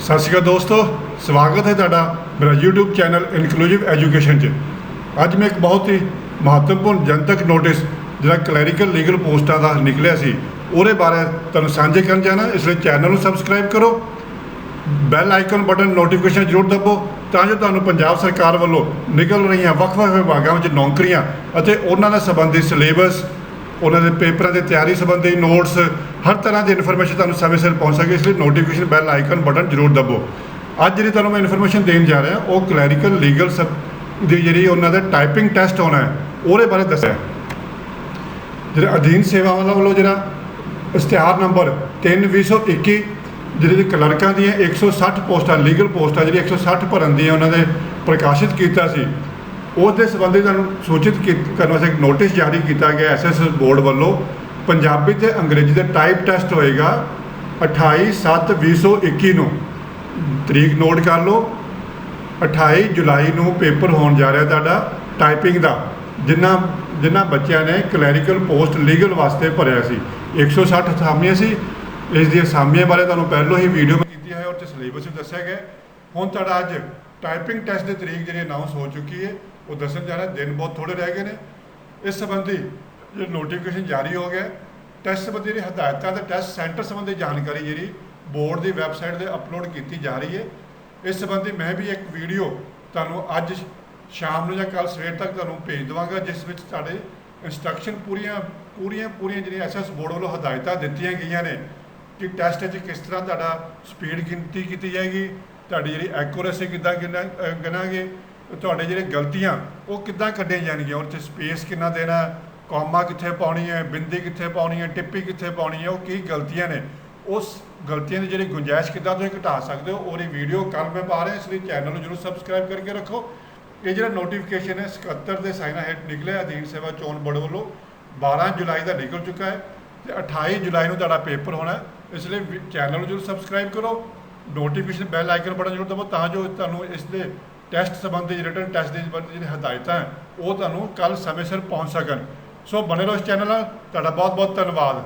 सत श्री अकाल दोस्तों, स्वागत है तुहाडा मेरा यूट्यूब चैनल इनकलूसिव एजुकेशन च। अज मैं एक बहुत ही महत्वपूर्ण जनतक नोटिस जिहड़ा क्लैरिकल लीगल पोस्टां दा निकलिया सी ਉਹਦੇ बारे तुहानूं सांझे करन जाना। इसलिए चैनल नूं सबसक्राइब करो, बैल आइकन बटन नोटिफिकेशन जरूर दबो ਤਾਂ ਜੋ ਤੁਹਾਨੂੰ ਪੰਜਾਬ ਸਰਕਾਰ ਵੱਲੋਂ ਨਿਕਲ ਰਹੀਆਂ ਵੱਖ-ਵੱਖ ਵਿਭਾਗਾਂ ਵਿੱਚ ਨੌਕਰੀਆਂ ਅਤੇ ਉਹਨਾਂ ਨਾਲ ਸੰਬੰਧਿਤ ਸਿਲੇਬਸ, ਉਹਨਾਂ ਦੇ ਪੇਪਰਾਂ ਦੀ ਤਿਆਰੀ ਸੰਬੰਧੀ ਨੋਟਸ, ਹਰ ਤਰ੍ਹਾਂ ਦੀ ਇਨਫੋਰਮੇਸ਼ਨ ਤੁਹਾਨੂੰ ਸਮੇਂ ਸਿਰ ਪਹੁੰਚ ਸਕੇ। ਇਸ ਲਈ ਨੋਟੀਫਿਕੇਸ਼ਨ ਬੈਲ ਆਈਕਨ ਬਟਨ ਜ਼ਰੂਰ ਦਬੋ। ਅੱਜ ਜਿਹੜੀ ਤੁਹਾਨੂੰ ਮੈਂ ਇਨਫੋਰਮੇਸ਼ਨ ਦੇਣ ਜਾ ਰਿਹਾ ਉਹ ਕਲੈਰੀਕਲ ਲੀਗਲ ਦੀ ਜਿਹੜੀ ਉਹਨਾਂ ਦਾ ਟਾਈਪਿੰਗ ਟੈਸਟ ਹੋਣਾ ਹੈ ਉਹਦੇ ਬਾਰੇ ਦੱਸਿਆ। ਜਿਹੜਾ ਅਧੀਨ ਸੇਵਾਵਾਂ ਵੱਲੋਂ ਜਿਹੜਾ ਇਸ਼ਤਿਹਾਰ ਨੰਬਰ 3/2021 ਜਿਹੜੇ ਕਲਰਕਾਂ ਦੀਆਂ 160 ਪੋਸਟਾਂ ਲੀਗਲ ਪੋਸਟਾਂ ਜਿਹੜੀ 160 ਭਰਨ ਦੀਆਂ ਉਹਨਾਂ ਨੇ ਪ੍ਰਕਾਸ਼ਿਤ ਕੀਤਾ ਸੀ, ਉਸ ਦੇ ਸੰਬੰਧੀ ਤੁਹਾਨੂੰ ਸੂਚਿਤ ਕਰਨ ਵਾਸਤੇ ਇੱਕ ਨੋਟਿਸ ਜਾਰੀ ਕੀਤਾ ਗਿਆ। ਐਸਐਸਐਸ ਬੋਰਡ ਵੱਲੋਂ ਪੰਜਾਬੀ ਤੇ ਅੰਗਰੇਜ਼ੀ ਦਾ ਟਾਈਪ ਟੈਸਟ ਹੋਏਗਾ 28/7/2021 ਨੂੰ। ਤਰੀਕ ਨੋਟ ਕਰ ਲਓ, 28 ਜੁਲਾਈ ਨੂੰ ਪੇਪਰ ਹੋਣ ਜਾ ਰਿਹਾ ਤੁਹਾਡਾ ਟਾਈਪਿੰਗ ਦਾ। ਜਿਨ੍ਹਾਂ ਬੱਚਿਆਂ ਨੇ ਕਲੈਰੀਕਲ ਪੋਸਟ ਲੀਗਲ ਵਾਸਤੇ ਭਰਿਆ ਸੀ, 160 ਅਸਾਮੀਆਂ ਸੀ। ਇਸ ਦੀਆਂ ਅਸਾਮੀਆਂ ਬਾਰੇ ਤੁਹਾਨੂੰ ਪਹਿਲਾਂ ਹੀ ਵੀਡੀਓ ਮੈਂ ਕੀਤੀ ਹੈ, ਔਰ ਸਿਲੇਬਸ ਵੀ ਦੱਸਿਆ ਗਿਆ। ਹੁਣ ਤੁਹਾਡਾ ਅੱਜ ਟਾਈਪਿੰਗ ਟੈਸਟ ਦੀ ਤਰੀਕ ਜਿਹੜੀ ਅਨਾਊਂਸ ਹੋ ਚੁੱਕੀ ਹੈ, ਉਹ ਦੱਸਣ ਜਾ ਰਿਹਾ। ਦਿਨ ਬਹੁਤ ਥੋੜ੍ਹੇ ਰਹਿ ਗਏ ਨੇ। ਇਸ ਸੰਬੰਧੀ ਜੋ ਨੋਟੀਫਿਕੇਸ਼ਨ ਜਾਰੀ ਹੋ ਗਿਆ, ਟੈਸਟ ਸੰਬੰਧੀ ਜਿਹੜੀ ਹਦਾਇਤਾਂ ਅਤੇ ਟੈਸਟ ਸੈਂਟਰ ਸੰਬੰਧੀ ਜਾਣਕਾਰੀ ਜਿਹੜੀ ਬੋਰਡ ਦੀ ਵੈਬਸਾਈਟ 'ਤੇ ਅਪਲੋਡ ਕੀਤੀ ਜਾ ਰਹੀ ਹੈ। ਇਸ ਸੰਬੰਧੀ ਮੈਂ ਵੀ ਇੱਕ ਵੀਡੀਓ ਤੁਹਾਨੂੰ ਅੱਜ ਸ਼ਾਮ ਨੂੰ ਜਾਂ ਕੱਲ੍ਹ ਸਵੇਰ ਤੱਕ ਤੁਹਾਨੂੰ ਭੇਜ ਦੇਵਾਂਗਾ, ਜਿਸ ਵਿੱਚ ਤੁਹਾਡੇ ਇੰਸਟਰਕਸ਼ਨ ਪੂਰੀਆਂ ਜਿਹੜੀਆਂ ਐਸਐਸ ਬੋਰਡ ਵੱਲੋਂ ਹਦਾਇਤਾਂ ਦਿੱਤੀਆਂ ਗਈਆਂ ਨੇ ਕਿ ਟੈਸਟ 'ਚ ਕਿਸ ਤਰ੍ਹਾਂ ਤੁਹਾਡਾ ਸਪੀਡ ਗਿਣਤੀ ਕੀਤੀ ਜਾਏਗੀ, ਤੁਹਾਡੀ ਜਿਹੜੀ ਐਕੂਰੇਸੀ ਕਿੱਦਾਂ ਗਿਣਾਂਗੇ, ਤੁਹਾਡੇ ਜਿਹੜੇ ਗਲਤੀਆਂ ਉਹ ਕਿੱਦਾਂ ਕੱਢੀਆਂ ਜਾਣਗੀਆਂ, ਉਹਦੇ 'ਚ ਸਪੇਸ ਕਿੰਨਾ ਦੇਣਾ, ਕੌਮਾ ਕਿੱਥੇ ਪਾਉਣੀ ਹੈ, ਬਿੰਦੀ ਕਿੱਥੇ ਪਾਉਣੀ ਹੈ, ਟਿੱਪੀ ਕਿੱਥੇ ਪਾਉਣੀ ਹੈ, ਉਹ ਕੀ ਗਲਤੀਆਂ ਨੇ, ਉਸ ਗਲਤੀਆਂ ਦੀ ਜਿਹੜੀ ਗੁੰਜਾਇਸ਼ ਕਿੱਦਾਂ ਤੁਸੀਂ ਘਟਾ ਸਕਦੇ ਹੋ, ਉਹਦੀ ਵੀਡੀਓ ਕੱਲ੍ਹ ਮੈਂ ਪਾ ਰਿਹਾ। ਇਸ ਲਈ ਚੈਨਲ ਨੂੰ ਜ਼ਰੂਰ ਸਬਸਕ੍ਰਾਈਬ ਕਰਕੇ ਰੱਖੋ। ਇਹ ਜਿਹੜਾ ਨੋਟੀਫਿਕੇਸ਼ਨ ਹੈ 77 ਦੇ ਸਾਈਨਾਂ ਹੇਠ ਨਿਕਲਿਆ ਅਧੀਨ ਸੇਵਾ ਚੋਣ ਬੋਰਡ ਵੱਲੋਂ 12 ਜੁਲਾਈ ਦਾ ਨਿਕਲ ਚੁੱਕਾ ਹੈ ਅਤੇ 28 ਜੁਲਾਈ ਨੂੰ ਤੁਹਾਡਾ ਪੇਪਰ ਹੋਣਾ। ਇਸ ਲਈ ਚੈਨਲ ਨੂੰ ਜ਼ਰੂਰ ਸਬਸਕ੍ਰਾਈਬ ਕਰੋ, ਨੋਟੀਫਿਕੇਸ਼ਨ ਬੈਲ ਆਈਕਨ ਬਟਨ ਜ਼ਰੂਰ ਦਬਾਓ ਤਾਂ ਜੋ ਤੁਹਾਨੂੰ ਇਸ ਦੇ ਟੈਸਟ ਸੰਬੰਧੀ ਰਿਟਨ ਟੈਸਟ ਦੇ ਜਿਹੜੀ ਹਦਾਇਤਾਂ ਉਹ ਤੁਹਾਨੂੰ ਕੱਲ੍ਹ ਸਮੇਂ ਸਿਰ ਪਹੁੰਚ ਸਕਣ। ਸੋ ਬਣੇ ਰਹੋ ਇਸ ਚੈਨਲ ਨਾਲ। ਤੁਹਾਡਾ ਬਹੁਤ ਬਹੁਤ ਧੰਨਵਾਦ।